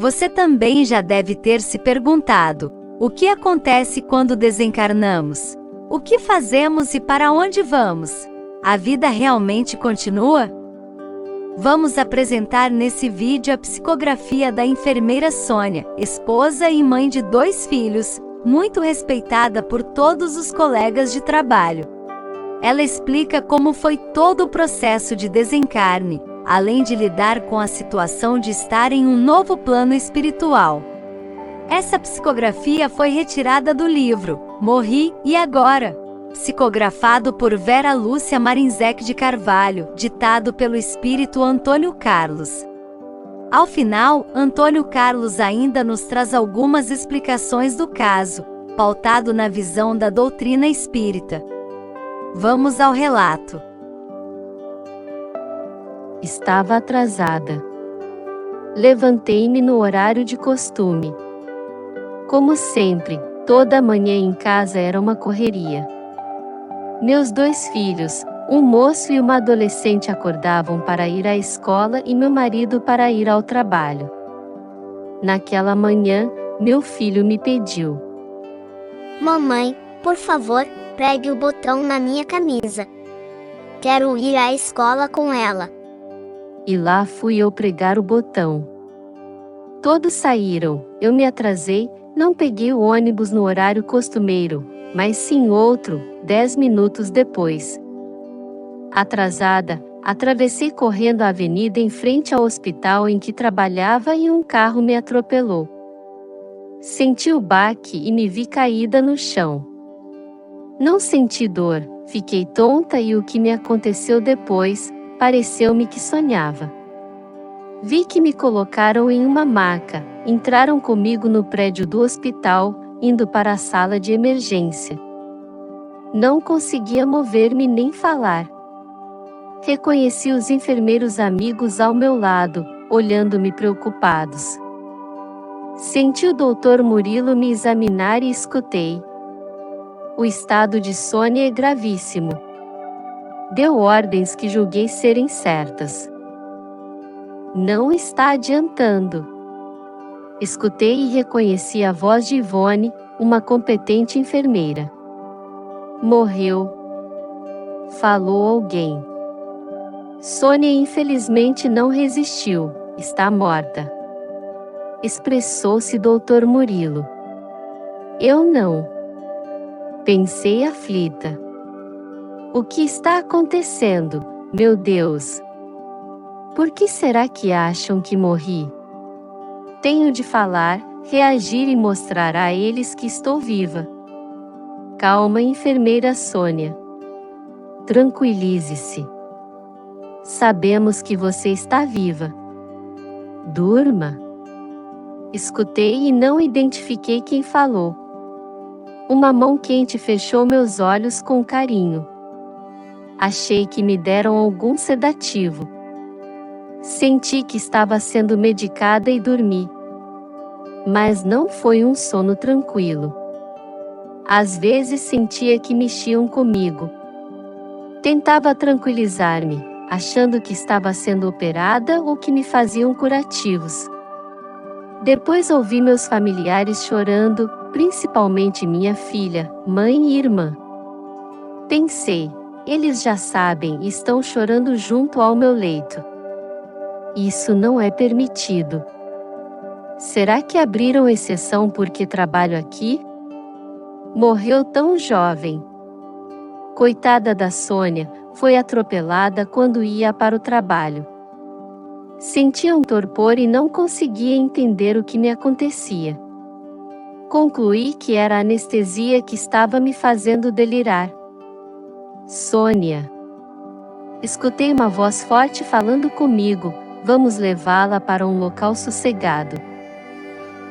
Você também já deve ter se perguntado: o que acontece quando desencarnamos? O que fazemos e para onde vamos? A vida realmente continua? Vamos apresentar nesse vídeo a psicografia da enfermeira Sônia, esposa e mãe de 2 filhos, muito respeitada por todos os colegas de trabalho. Ela explica como foi todo o processo de desencarne, além de lidar com a situação de estar em um novo plano espiritual. Essa psicografia foi retirada do livro Morri e Agora, psicografado por Vera Lúcia Marinzec de Carvalho, ditado pelo espírito Antônio Carlos. Ao final, Antônio Carlos ainda nos traz algumas explicações do caso, pautado na visão da doutrina espírita. Vamos ao relato. Estava atrasada. Levantei-me no horário de costume. Como sempre, toda manhã em casa era uma correria. Meus 2 filhos, um moço e uma adolescente, acordavam para ir à escola e meu marido para ir ao trabalho. Naquela manhã, meu filho me pediu: Mamãe, por favor, pregue o botão na minha camisa. Quero ir à escola com ela. E lá fui eu pregar o botão. Todos saíram, eu me atrasei, não peguei o ônibus no horário costumeiro, mas sim outro, 10 minutos depois. Atrasada, atravessei correndo a avenida em frente ao hospital em que trabalhava e um carro me atropelou. Senti o baque e me vi caída no chão. Não senti dor, fiquei tonta e o que me aconteceu depois, pareceu-me que sonhava. Vi que me colocaram em uma maca, entraram comigo no prédio do hospital, indo para a sala de emergência. Não conseguia mover-me nem falar. Reconheci os enfermeiros amigos ao meu lado, olhando-me preocupados. Senti o Dr. Murilo me examinar e escutei. O estado de Sônia é gravíssimo. Deu ordens que julguei serem certas. Não está adiantando. Escutei e reconheci a voz de Ivone, uma competente enfermeira. Morreu. Falou alguém. Sônia infelizmente não resistiu, está morta. Expressou-se Dr. Murilo. Eu não. Pensei aflita. O que está acontecendo, meu Deus? Por que será que acham que morri? Tenho de falar, reagir e mostrar a eles que estou viva. Calma, enfermeira Sônia. Tranquilize-se. Sabemos que você está viva. Durma. Escutei e não identifiquei quem falou. Uma mão quente fechou meus olhos com carinho. Achei que me deram algum sedativo. Senti que estava sendo medicada e dormi. Mas não foi um sono tranquilo. Às vezes sentia que mexiam comigo. Tentava tranquilizar-me, achando que estava sendo operada ou que me faziam curativos. Depois ouvi meus familiares chorando, principalmente minha filha, mãe e irmã. Pensei, eles já sabem e estão chorando junto ao meu leito. Isso não é permitido. Será que abriram exceção porque trabalho aqui? Morreu tão jovem. Coitada da Sônia, foi atropelada quando ia para o trabalho. Sentia um torpor e não conseguia entender o que me acontecia. Concluí que era a anestesia que estava me fazendo delirar. Sônia. Escutei uma voz forte falando comigo, vamos levá-la para um local sossegado.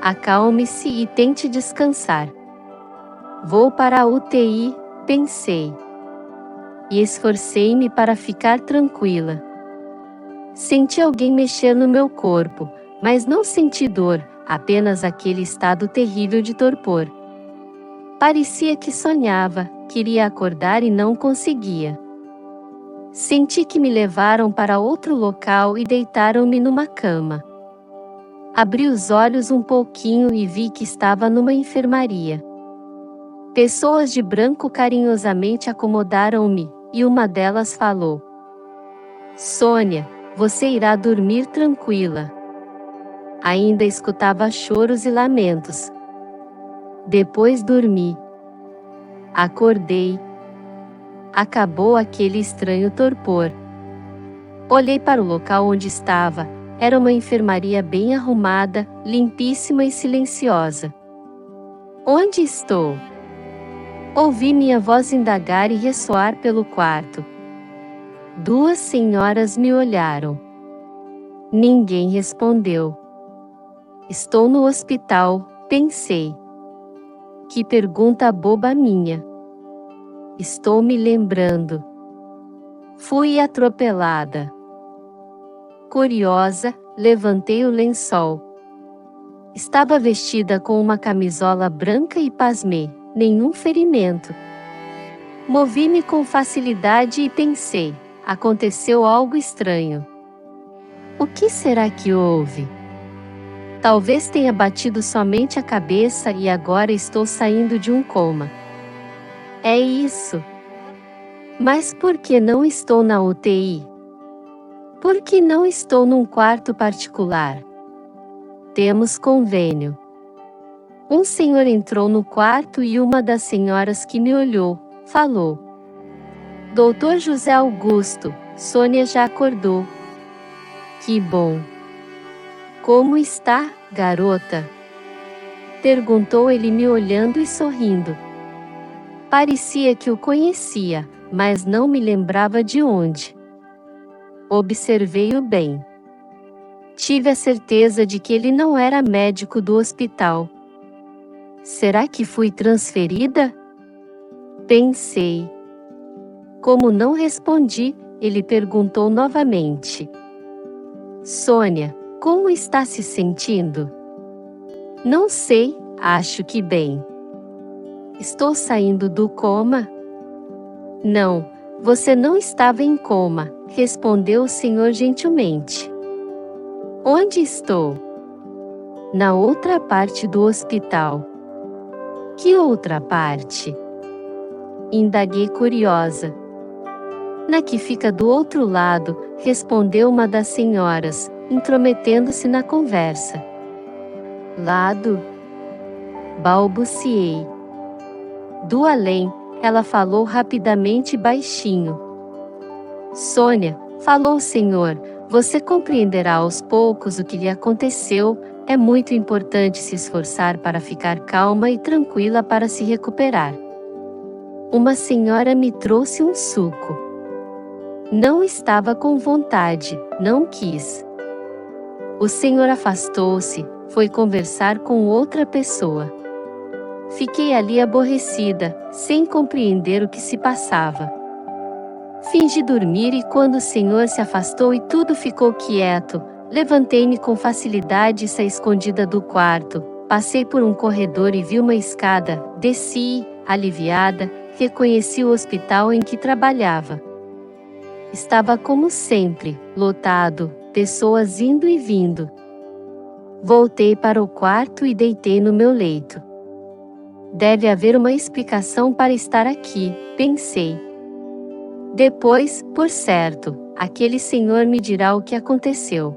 Acalme-se e tente descansar. Vou para a UTI, pensei. E esforcei-me para ficar tranquila. Senti alguém mexer no meu corpo, mas não senti dor, apenas aquele estado terrível de torpor. Parecia que sonhava, queria acordar e não conseguia. Senti que me levaram para outro local e deitaram-me numa cama. Abri os olhos um pouquinho e vi que estava numa enfermaria. Pessoas de branco carinhosamente acomodaram-me, e uma delas falou: Sônia, você irá dormir tranquila. Ainda escutava choros e lamentos. Depois dormi. Acordei. Acabou aquele estranho torpor. Olhei para o local onde estava. Era uma enfermaria bem arrumada, limpíssima e silenciosa. Onde estou? Ouvi minha voz indagar e ressoar pelo quarto. Duas senhoras me olharam. Ninguém respondeu. Estou no hospital, pensei. Que pergunta boba minha. Estou me lembrando. Fui atropelada. Curiosa, levantei o lençol. Estava vestida com uma camisola branca e pasmei, nenhum ferimento. Movi-me com facilidade e pensei, aconteceu algo estranho. O que será que houve? Talvez tenha batido somente a cabeça e agora estou saindo de um coma. É isso. Mas por que não estou na UTI? Por que não estou num quarto particular? Temos convênio. Um senhor entrou no quarto e uma das senhoras que me olhou, falou: Doutor José Augusto, Sônia já acordou. Que bom. Como está, garota? Perguntou ele me olhando e sorrindo. Parecia que o conhecia, mas não me lembrava de onde. Observei-o bem. Tive a certeza de que ele não era médico do hospital. Será que fui transferida? Pensei. Como não respondi, ele perguntou novamente: Sônia, como está se sentindo? Não sei, acho que bem. Estou saindo do coma? Não, você não estava em coma, respondeu o senhor gentilmente. Onde estou? Na outra parte do hospital. Que outra parte? Indaguei curiosa. Na que fica do outro lado, respondeu uma das senhoras, intrometendo-se na conversa. Lado? Balbuciei. Do além, ela falou rapidamente e baixinho. Sônia, falou o senhor, você compreenderá aos poucos o que lhe aconteceu, é muito importante se esforçar para ficar calma e tranquila para se recuperar. Uma senhora me trouxe um suco. Não estava com vontade, não quis. O senhor afastou-se, foi conversar com outra pessoa. Fiquei ali aborrecida, sem compreender o que se passava. Fingi dormir e quando o senhor se afastou e tudo ficou quieto, levantei-me com facilidade e saí escondida do quarto, passei por um corredor e vi uma escada, desci, aliviada, reconheci o hospital em que trabalhava. Estava como sempre, lotado, pessoas indo e vindo. Voltei para o quarto e deitei no meu leito. Deve haver uma explicação para estar aqui, pensei. Depois, por certo, aquele senhor me dirá o que aconteceu.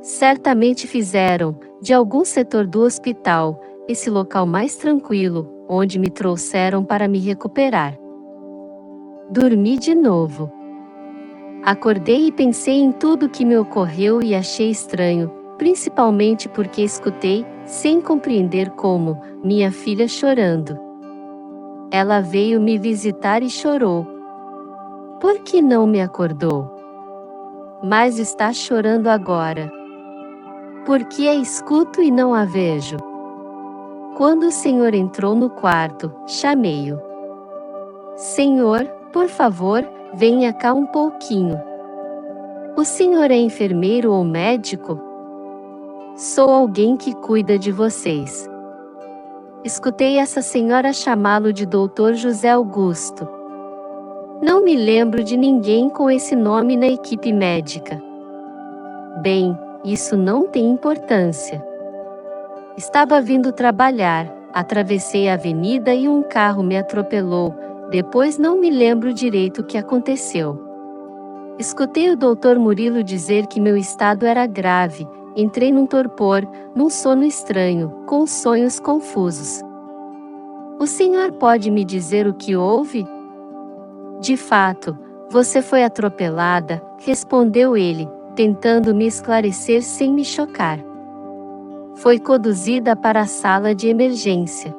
Certamente fizeram, de algum setor do hospital, esse local mais tranquilo, onde me trouxeram para me recuperar. Dormi de novo. Acordei e pensei em tudo o que me ocorreu e achei estranho, principalmente porque escutei, sem compreender como, minha filha chorando. Ela veio me visitar e chorou. Por que não me acordou? Mas está chorando agora. Por que a escuto e não a vejo? Quando o senhor entrou no quarto, chamei-o. Senhor, por favor, venha cá um pouquinho. O senhor é enfermeiro ou médico? Sou alguém que cuida de vocês. Escutei essa senhora chamá-lo de Dr. José Augusto. Não me lembro de ninguém com esse nome na equipe médica. Bem, isso não tem importância. Estava vindo trabalhar, atravessei a avenida e um carro me atropelou, depois não me lembro direito o que aconteceu. Escutei o Dr. Murilo dizer que meu estado era grave, entrei num torpor, num sono estranho, com sonhos confusos. O senhor pode me dizer o que houve? De fato, você foi atropelada, respondeu ele, tentando me esclarecer sem me chocar. Foi conduzida para a sala de emergência.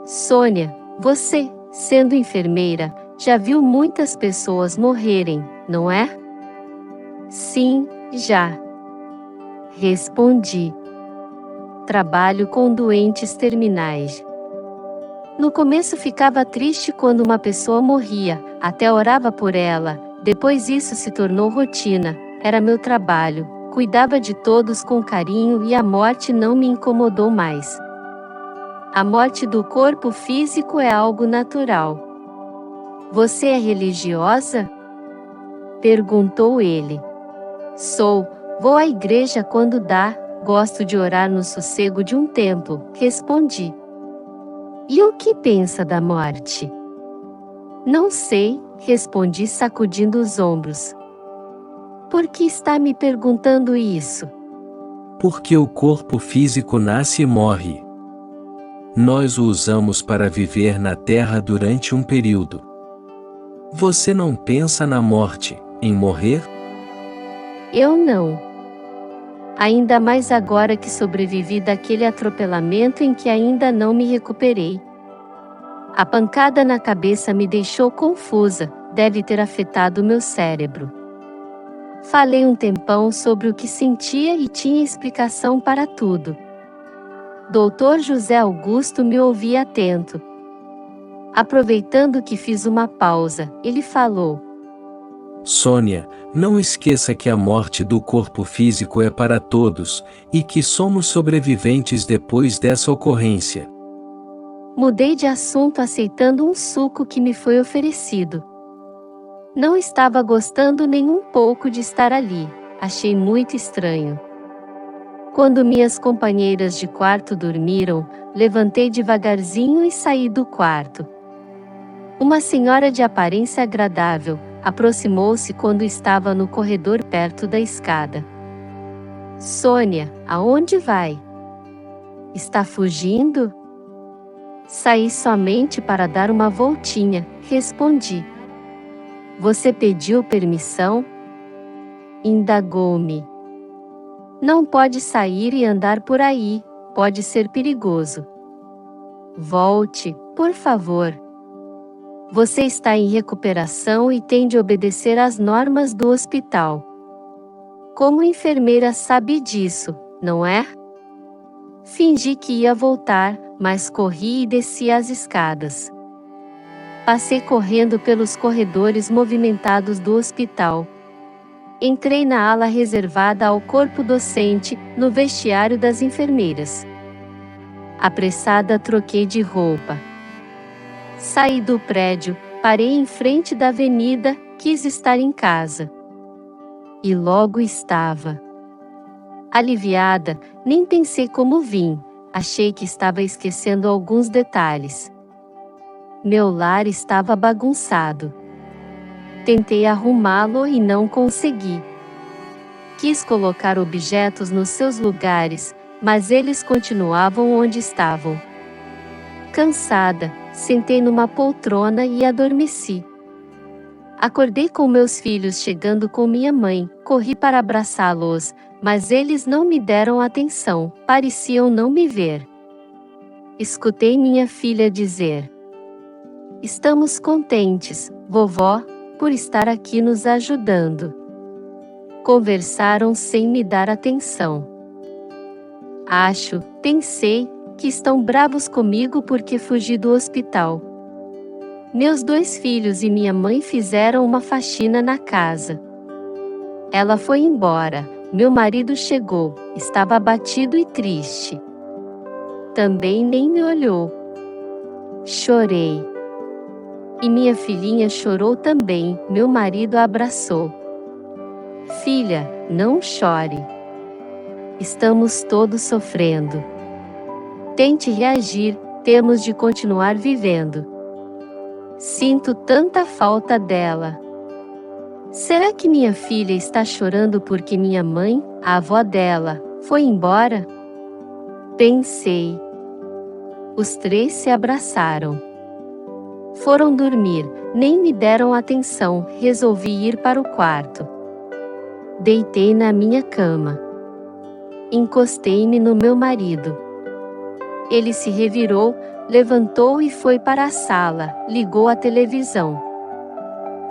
Sônia, você, sendo enfermeira, já viu muitas pessoas morrerem, não é? Sim, já. Respondi. Trabalho com doentes terminais. No começo ficava triste quando uma pessoa morria, até orava por ela, depois isso se tornou rotina, era meu trabalho, cuidava de todos com carinho e a morte não me incomodou mais. A morte do corpo físico é algo natural. Você é religiosa? Perguntou ele. Sou, vou à igreja quando dá, gosto de orar no sossego de um templo, respondi. E o que pensa da morte? Não sei, respondi sacudindo os ombros. Por que está me perguntando isso? Porque o corpo físico nasce e morre. Nós o usamos para viver na Terra durante um período. Você não pensa na morte, em morrer? Eu não. Ainda mais agora que sobrevivi daquele atropelamento em que ainda não me recuperei. A pancada na cabeça me deixou confusa, deve ter afetado meu cérebro. Falei um tempão sobre o que sentia e tinha explicação para tudo. Dr. José Augusto me ouvia atento. Aproveitando que fiz uma pausa, ele falou: Sônia, não esqueça que a morte do corpo físico é para todos, e que somos sobreviventes depois dessa ocorrência. Mudei de assunto aceitando um suco que me foi oferecido. Não estava gostando nem um pouco de estar ali, achei muito estranho. Quando minhas companheiras de quarto dormiram, levantei devagarzinho e saí do quarto. Uma senhora de aparência agradável aproximou-se quando estava no corredor perto da escada. Sônia, aonde vai? Está fugindo? Saí somente para dar uma voltinha, respondi. Você pediu permissão? Indagou-me. Não pode sair e andar por aí, pode ser perigoso. Volte, por favor. Você está em recuperação e tem de obedecer às normas do hospital. Como enfermeira sabe disso, não é? Fingi que ia voltar, mas corri e desci as escadas. Passei correndo pelos corredores movimentados do hospital. Entrei na ala reservada ao corpo docente, no vestiário das enfermeiras. Apressada, troquei de roupa. Saí do prédio, parei em frente da avenida, quis estar em casa. E logo estava. Aliviada, nem pensei como vim, achei que estava esquecendo alguns detalhes. Meu lar estava bagunçado. Tentei arrumá-lo e não consegui. Quis colocar objetos nos seus lugares, mas eles continuavam onde estavam. Cansada, sentei numa poltrona e adormeci. Acordei com meus filhos chegando com minha mãe, corri para abraçá-los, mas eles não me deram atenção, pareciam não me ver. Escutei minha filha dizer: Estamos contentes, vovó, por estar aqui nos ajudando. Conversaram sem me dar atenção. Pensei, que estão bravos comigo porque fugi do hospital. Meus 2 filhos e minha mãe fizeram uma faxina na casa. Ela foi embora, meu marido chegou, estava abatido e triste. Também nem me olhou. Chorei. E minha filhinha chorou também, meu marido a abraçou. Filha, não chore. Estamos todos sofrendo. Tente reagir, temos de continuar vivendo. Sinto tanta falta dela. Será que minha filha está chorando porque minha mãe, a avó dela, foi embora? Pensei. Os três se abraçaram. Foram dormir, nem me deram atenção, resolvi ir para o quarto. Deitei na minha cama. Encostei-me no meu marido. Ele se revirou, levantou e foi para a sala, ligou a televisão.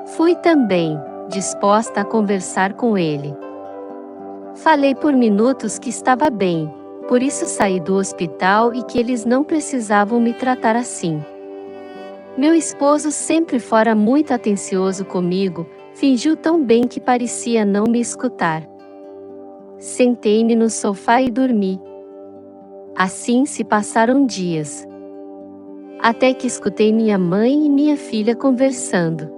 Fui também, disposta a conversar com ele. Falei por minutos que estava bem, por isso saí do hospital e que eles não precisavam me tratar assim. Meu esposo, sempre fora muito atencioso comigo, fingiu tão bem que parecia não me escutar. Sentei-me no sofá e dormi. Assim se passaram dias. Até que escutei minha mãe e minha filha conversando.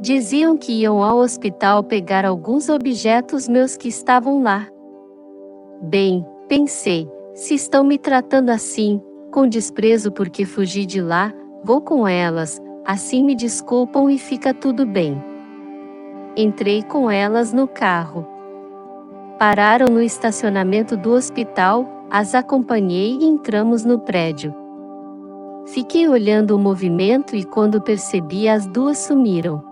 Diziam que iam ao hospital pegar alguns objetos meus que estavam lá. Bem, pensei, se estão me tratando assim, com desprezo porque fugi de lá, vou com elas, assim me desculpam e fica tudo bem. Entrei com elas no carro. Pararam no estacionamento do hospital, as acompanhei e entramos no prédio. Fiquei olhando o movimento e quando percebi, as duas sumiram.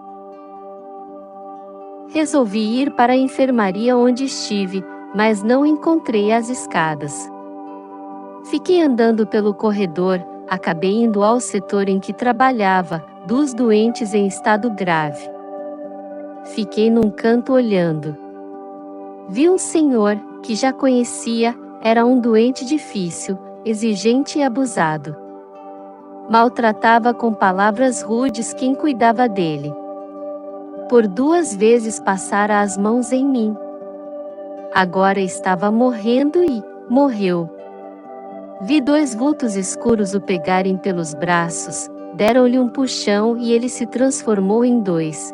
Resolvi ir para a enfermaria onde estive, mas não encontrei as escadas. Fiquei andando pelo corredor, acabei indo ao setor em que trabalhava, dos doentes em estado grave. Fiquei num canto olhando. Vi um senhor, que já conhecia, era um doente difícil, exigente e abusado. Maltratava com palavras rudes quem cuidava dele. Por 2 vezes passara as mãos em mim. Agora estava morrendo e morreu. Vi 2 vultos escuros o pegarem pelos braços, deram-lhe um puxão e ele se transformou em 2.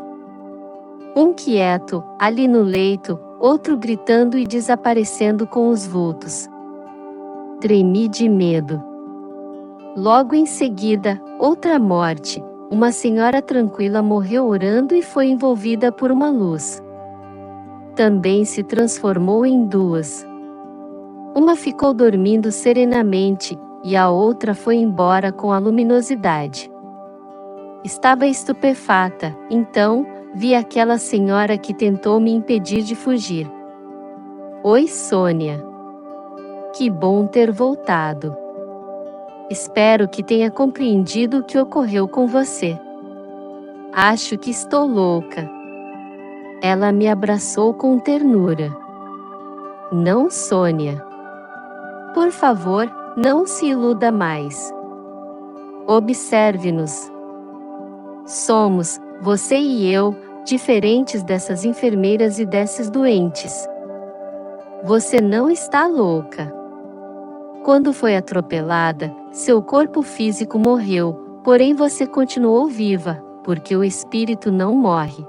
Um quieto, ali no leito, outro gritando e desaparecendo com os vultos. Tremi de medo. Logo em seguida, outra morte. Uma senhora tranquila morreu orando e foi envolvida por uma luz. Também se transformou em 2. Uma ficou dormindo serenamente, e a outra foi embora com a luminosidade. Estava estupefata, então, vi aquela senhora que tentou me impedir de fugir. Oi, Sônia. Que bom ter voltado. Espero que tenha compreendido o que ocorreu com você. Acho que estou louca. Ela me abraçou com ternura. Não, Sônia. Por favor, não se iluda mais. Observe-nos. Somos, você e eu, diferentes dessas enfermeiras e desses doentes. Você não está louca. Quando foi atropelada, seu corpo físico morreu, porém você continuou viva, porque o espírito não morre.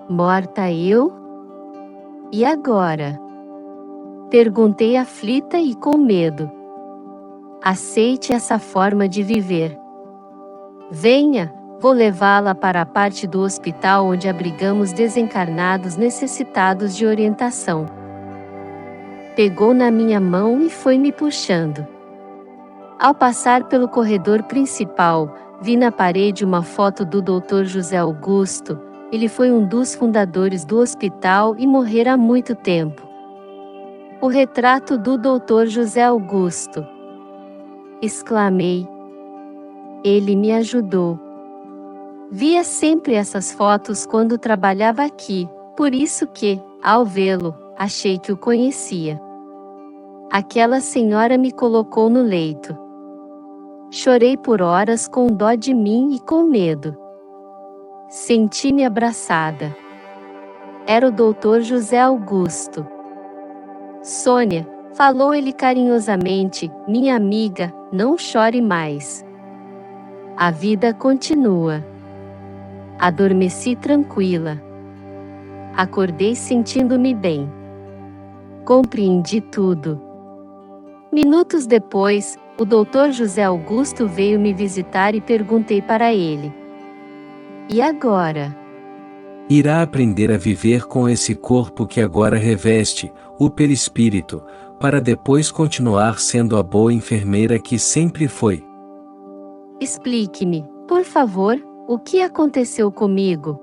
Morta eu? E agora? Perguntei aflita e com medo. Aceite essa forma de viver. Venha, vou levá-la para a parte do hospital onde abrigamos desencarnados necessitados de orientação. Pegou na minha mão e foi me puxando. Ao passar pelo corredor principal, vi na parede uma foto do Dr. José Augusto. Ele foi um dos fundadores do hospital e morrera há muito tempo. O retrato do Dr. José Augusto. Exclamei. Ele me ajudou. Via sempre essas fotos quando trabalhava aqui, por isso que, ao vê-lo, achei que o conhecia. Aquela senhora me colocou no leito. Chorei por horas com dó de mim e com medo. Senti-me abraçada. Era o Dr. José Augusto. Sônia, falou ele carinhosamente, minha amiga, não chore mais. A vida continua. Adormeci tranquila. Acordei sentindo-me bem. Compreendi tudo. Minutos depois, o Dr. José Augusto veio me visitar e perguntei para ele: "E agora?" Irá aprender a viver com esse corpo que agora reveste, o perispírito, para depois continuar sendo a boa enfermeira que sempre foi. Explique-me, por favor, o que aconteceu comigo?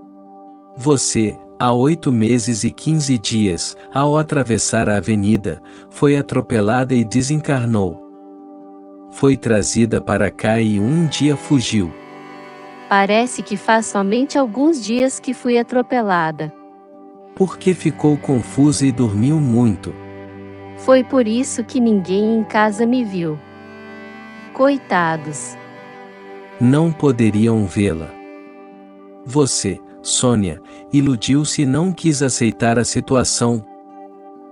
Você, há 8 meses e 15 dias, ao atravessar a avenida, foi atropelada e desencarnou. Foi trazida para cá e um dia fugiu. Parece que faz somente alguns dias que fui atropelada. Porque ficou confusa e dormiu muito. Foi por isso que ninguém em casa me viu. Coitados. Não poderiam vê-la. Você, Sônia, iludiu-se e não quis aceitar a situação.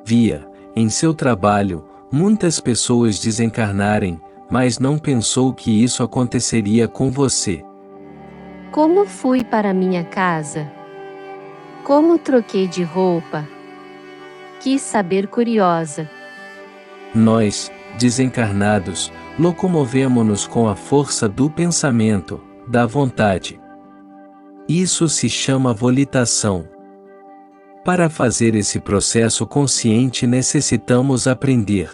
Via, em seu trabalho, muitas pessoas desencarnarem, mas não pensou que isso aconteceria com você. Como fui para minha casa? Como troquei de roupa? Quis saber curiosa. Nós, desencarnados, locomovemo-nos com a força do pensamento, da vontade. Isso se chama volitação. Para fazer esse processo consciente necessitamos aprender.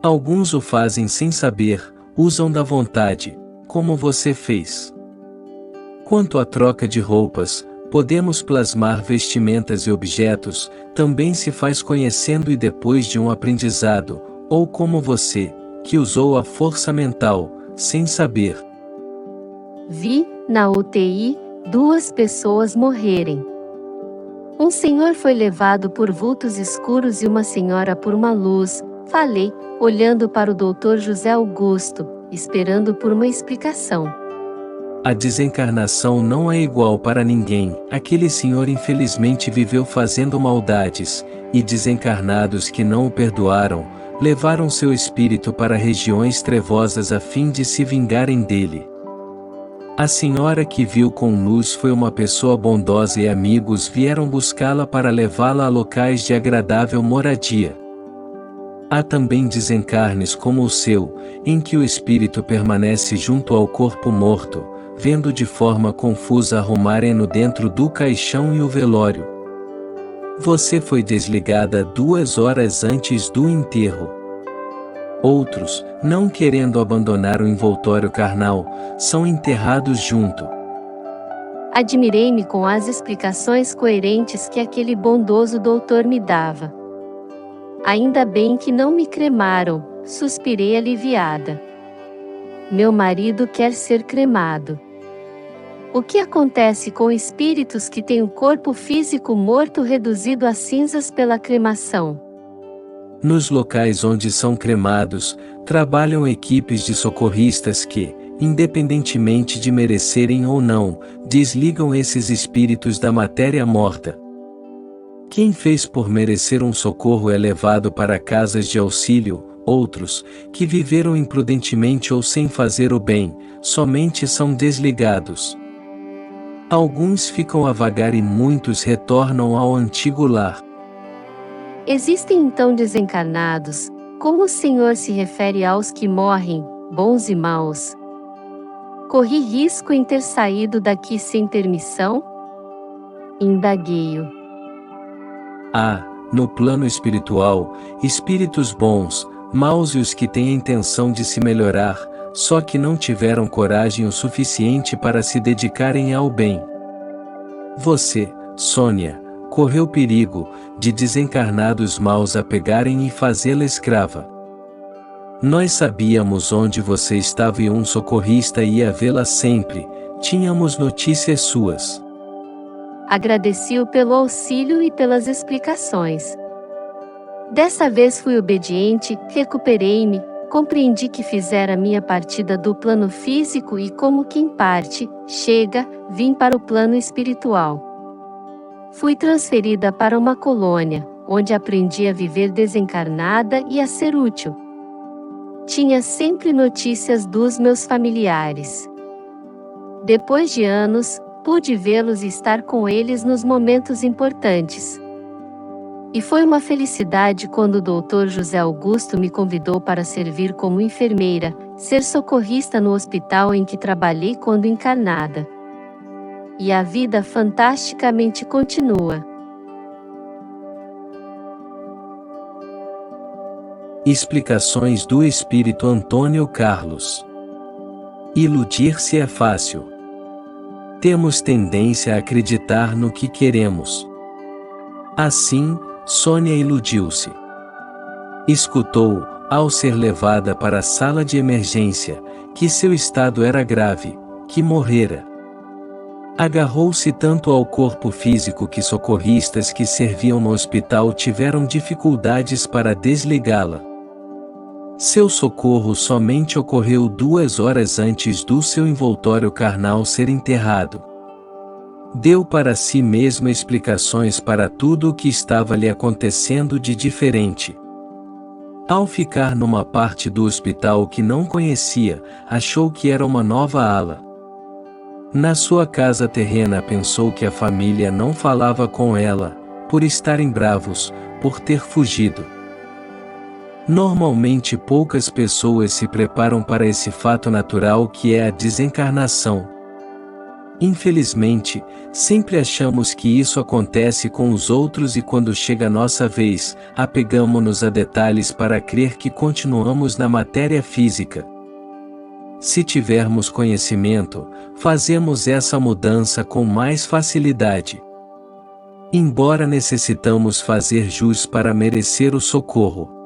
Alguns o fazem sem saber, usam da vontade, como você fez. Quanto à troca de roupas, podemos plasmar vestimentas e objetos, também se faz conhecendo e depois de um aprendizado, ou como você, que usou a força mental, sem saber. Vi, na UTI, 2 pessoas morrerem. Um senhor foi levado por vultos escuros e uma senhora por uma luz. Falei, olhando para o Dr. José Augusto, esperando por uma explicação. A desencarnação não é igual para ninguém. Aquele senhor infelizmente viveu fazendo maldades, e desencarnados que não o perdoaram, levaram seu espírito para regiões trevosas a fim de se vingarem dele. A senhora que viu com luz foi uma pessoa bondosa e amigos vieram buscá-la para levá-la a locais de agradável moradia. Há também desencarnes como o seu, em que o espírito permanece junto ao corpo morto, vendo de forma confusa arrumarem-no dentro do caixão e o velório. Você foi desligada 2 horas antes do enterro. Outros, não querendo abandonar o envoltório carnal, são enterrados junto. Admirei-me com as explicações coerentes que aquele bondoso doutor me dava. Ainda bem que não me cremaram, suspirei aliviada. Meu marido quer ser cremado. O que acontece com espíritos que têm o corpo físico morto reduzido a cinzas pela cremação? Nos locais onde são cremados, trabalham equipes de socorristas que, independentemente de merecerem ou não, desligam esses espíritos da matéria morta. Quem fez por merecer um socorro é levado para casas de auxílio, outros, que viveram imprudentemente ou sem fazer o bem, somente são desligados. Alguns ficam a vagar e muitos retornam ao antigo lar. Existem então desencarnados, como o Senhor se refere aos que morrem, bons e maus? Corri risco em ter saído daqui sem ter missão? Indaguei-o. Há, no plano espiritual, espíritos bons, maus e os que têm a intenção de se melhorar, só que não tiveram coragem o suficiente para se dedicarem ao bem. Você, Sônia, correu perigo de desencarnados maus a pegarem e fazê-la escrava. Nós sabíamos onde você estava e um socorrista ia vê-la sempre, tínhamos notícias suas. Agradeci-o pelo auxílio e pelas explicações. Dessa vez fui obediente, recuperei-me, compreendi que fizera minha partida do plano físico e como quem parte, chega, vim para o plano espiritual. Fui transferida para uma colônia, onde aprendi a viver desencarnada e a ser útil. Tinha sempre notícias dos meus familiares. Depois de anos, pude vê-los e estar com eles nos momentos importantes. E foi uma felicidade quando o Dr. José Augusto me convidou para servir como enfermeira, ser socorrista no hospital em que trabalhei quando encarnada. E a vida fantasticamente continua. Explicações do Espírito Antônio Carlos. Iludir-se é fácil. Temos tendência a acreditar no que queremos. Assim, Sônia iludiu-se. Escutou, ao ser levada para a sala de emergência, que seu estado era grave, que morrera. Agarrou-se tanto ao corpo físico que socorristas que serviam no hospital tiveram dificuldades para desligá-la. Seu socorro somente ocorreu 2 horas antes do seu envoltório carnal ser enterrado. Deu para si mesma explicações para tudo o que estava lhe acontecendo de diferente. Ao ficar numa parte do hospital que não conhecia, achou que era uma nova ala. Na sua casa terrena pensou que a família não falava com ela, por estarem bravos, por ter fugido. Normalmente poucas pessoas se preparam para esse fato natural que é a desencarnação. Infelizmente, sempre achamos que isso acontece com os outros e quando chega a nossa vez, apegamo-nos a detalhes para crer que continuamos na matéria física. Se tivermos conhecimento, fazemos essa mudança com mais facilidade. Embora necessitamos fazer jus para merecer o socorro.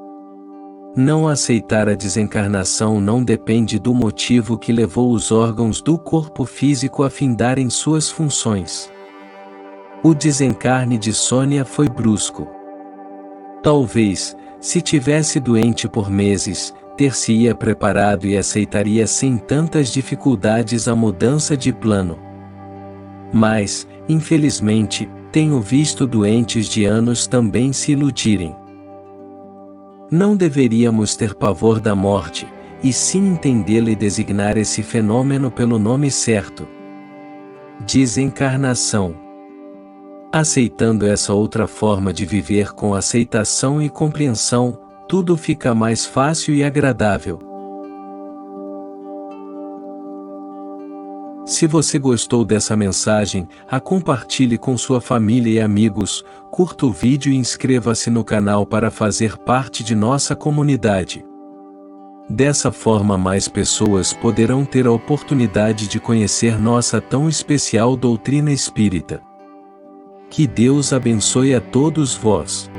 Não aceitar a desencarnação não depende do motivo que levou os órgãos do corpo físico a findarem suas funções. O desencarne de Sônia foi brusco. Talvez, se tivesse doente por meses, ter-se-ia preparado e aceitaria sem tantas dificuldades a mudança de plano. Mas, infelizmente, tenho visto doentes de anos também se iludirem. Não deveríamos ter pavor da morte, e sim entendê-la e designar esse fenômeno pelo nome certo. Desencarnação. Aceitando essa outra forma de viver com aceitação e compreensão, tudo fica mais fácil e agradável. Se você gostou dessa mensagem, a compartilhe com sua família e amigos, curta o vídeo e inscreva-se no canal para fazer parte de nossa comunidade. Dessa forma mais pessoas poderão ter a oportunidade de conhecer nossa tão especial doutrina espírita. Que Deus abençoe a todos vós.